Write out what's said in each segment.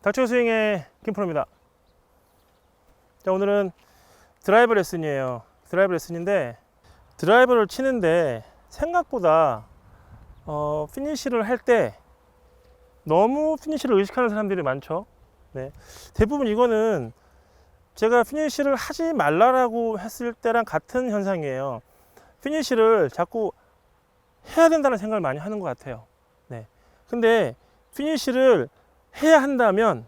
닥쳐 스윙의 김프로입니다. 자, 오늘은 드라이버 레슨이에요. 드라이버 레슨인데 드라이버를 치는데 생각보다 피니시를 할 때 너무 피니시를 의식하는 사람들이 많죠. 네. 대부분 이거는 제가 피니시를 하지 말라라고 했을 때랑 같은 현상이에요. 피니시를 자꾸 해야 된다는 생각을 많이 하는 것 같아요. 네. 근데 피니시를 해야 한다면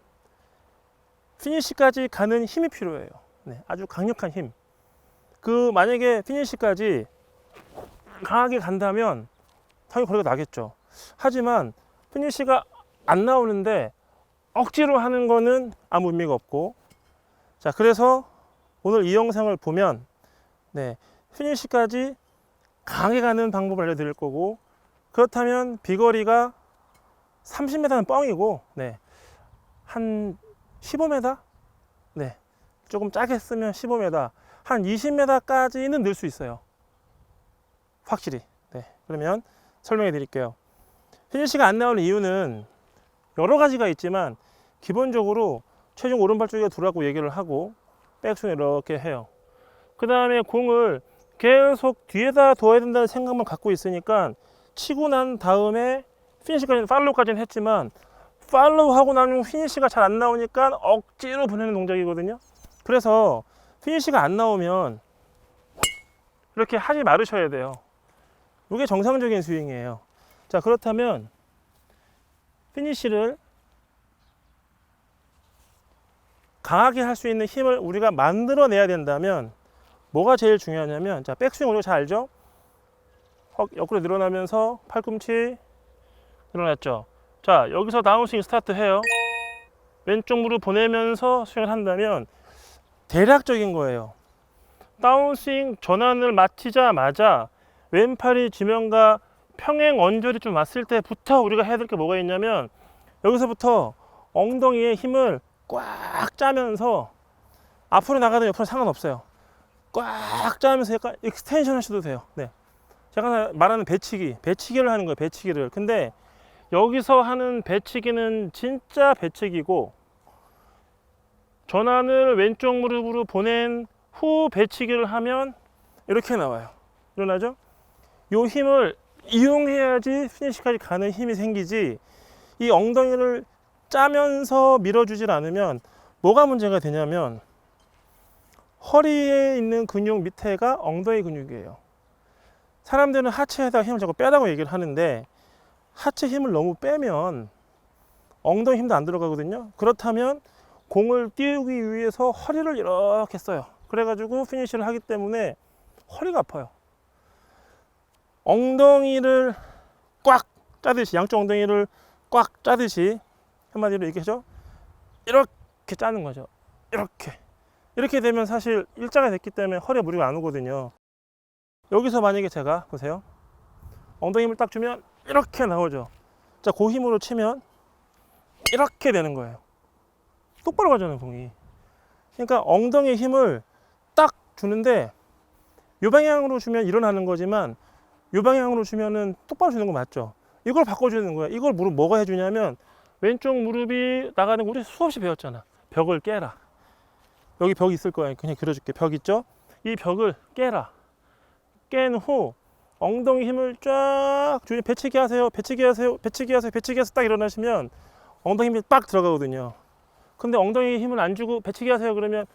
피니시까지 가는 힘이 필요해요. 네. 아주 강력한 힘. 만약에 피니시까지 강하게 간다면 당연히 거리가 나겠죠. 하지만 피니시가 안 나오는데 억지로 하는 거는 아무 의미가 없고, 자, 그래서 오늘 이 영상을 보면 피니시까지 강하게 가는 방법을 알려드릴 거고, 그렇다면 비거리가 30m는 뻥이고, 한 15m? 조금 짜게 쓰면 15m, 한 20m까지는 늘 수 있어요. 확실히. 그러면 설명해 드릴게요. 피니시가 안 나오는 이유는 여러 가지가 있지만, 기본적으로 체중 오른발 쪽에 두라고 얘기를 하고 백스윙 이렇게 해요. 그 다음에 공을 계속 뒤에다 둬야 된다는 생각만 갖고 있으니까 치고 난 다음에 피니시까지는 팔로우까지는 했지만 팔로우 하고 나면 피니시가 잘 안 나오니까 억지로 보내는 동작이거든요. 그래서 피니시가 안 나오면 이렇게 하지 말으셔야 돼요. 이게 정상적인 스윙이에요. 자, 그렇다면 피니시를 강하게 할 수 있는 힘을 우리가 만들어내야 된다면 뭐가 제일 중요하냐면, 자, 백스윙 우리가 잘 알죠? 옆으로 늘어나면서 팔꿈치 늘어났죠. 자, 여기서 다운스윙 스타트 해요. 왼쪽 무릎 보내면서 스윙을 한다면 대략적인 거예요. 다운스윙 전환을 마치자마자 왼팔이 지면과 평행 언저리 좀 왔을 때부터 우리가 해야 될 게 뭐가 있냐면, 여기서부터 엉덩이에 힘을 꽉 짜면서 앞으로 나가든 옆으로 상관없어요. 꽉 짜면서 약간 익스텐션 하셔도 돼요. 제가 말하는 배치기를 하는 거예요. 배치기를. 근데 여기서 하는 배치기는 진짜 배치기고, 전환을 왼쪽 무릎으로 보낸 후 배치기를 하면 이렇게 나와요. 일어나죠? 이 힘을 이용해야지 피니시까지 가는 힘이 생기지, 이 엉덩이를 짜면서 밀어주질 않으면 뭐가 문제가 되냐면, 허리에 있는 근육 밑에가 엉덩이 근육이에요. 사람들은 하체에다 힘을 자꾸 빼라고 얘기를 하는데, 하체 힘을 너무 빼면 엉덩이 힘도 안 들어가거든요. 그렇다면 공을 띄우기 위해서 허리를 이렇게 써요. 그래가지고 피니시를 하기 때문에 허리가 아파요. 엉덩이를 꽉 짜듯이, 양쪽 엉덩이를 꽉 짜듯이, 한마디로 이렇게 하죠. 이렇게 짜는 거죠. 이렇게 되면 사실 일자가 됐기 때문에 허리에 무리가 안 오거든요. 여기서 만약에 제가 보세요, 엉덩이 힘을 딱 주면 이렇게 나오죠. 자, 그 힘으로 치면 이렇게 되는 거예요. 똑바로 가잖아요, 공이. 그러니까 엉덩이 힘을 딱 주는데, 이 방향으로 주면 일어나는 거지만 이 방향으로 주면은 똑바로 주는 거 맞죠? 이걸 바꿔주는 거야. 이걸 뭐가 해주냐면, 왼쪽 무릎이 나가는 거 우리 수없이 배웠잖아. 벽을 깨라. 여기 벽 있을 거야. 그냥 그려줄게. 벽 있죠? 이 벽을 깨라. 깬 후 엉덩이 힘을 쫙 주니, 배치기 하세요. 딱 일어나시면 엉덩이 힘이 빡 들어가거든요. 근데 엉덩이 힘을 안 주고 배치기 하세요 그러면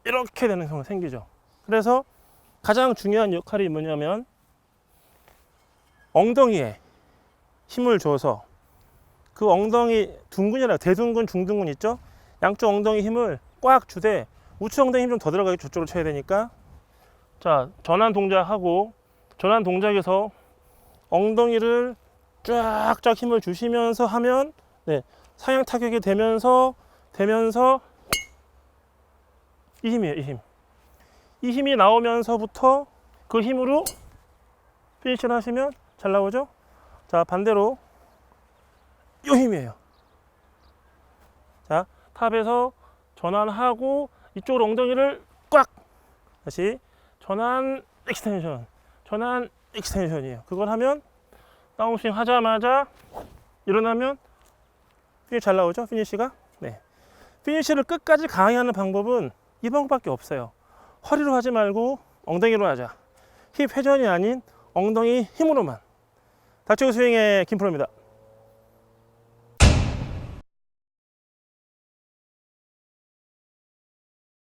이렇게 되는 경우가 생기죠. 그래서 가장 중요한 역할이 뭐냐면, 엉덩이에 힘을 줘서 그 엉덩이 둥근이라, 대둔근, 중둔근 있죠? 양쪽 엉덩이 힘을 꽉 주되 우측 엉덩이 힘 좀 더 들어가게 저쪽으로 쳐야 되니까, 자, 전환 동작하고, 전환 동작에서 엉덩이를 쫙쫙 힘을 주시면서 하면 상향 타격이 되면서 이 힘이에요. 이 힘이 나오면서부터 그 힘으로 피니시를 하시면 잘 나오죠? 자, 반대로 이 힘이에요. 자, 탑에서 전환하고 이쪽으로 엉덩이를 꽉, 다시 전환 익스텐션이에요. 그걸 하면 다운스윙 하자마자 일어나면 피니시 잘 나오죠? 피니시가. 피니쉬를 끝까지 강하게 하는 방법은 이 방법밖에 없어요. 허리로 하지 말고 엉덩이로 하자. 힙 회전이 아닌 엉덩이 힘으로만. 닥치고 스윙의 김프로입니다.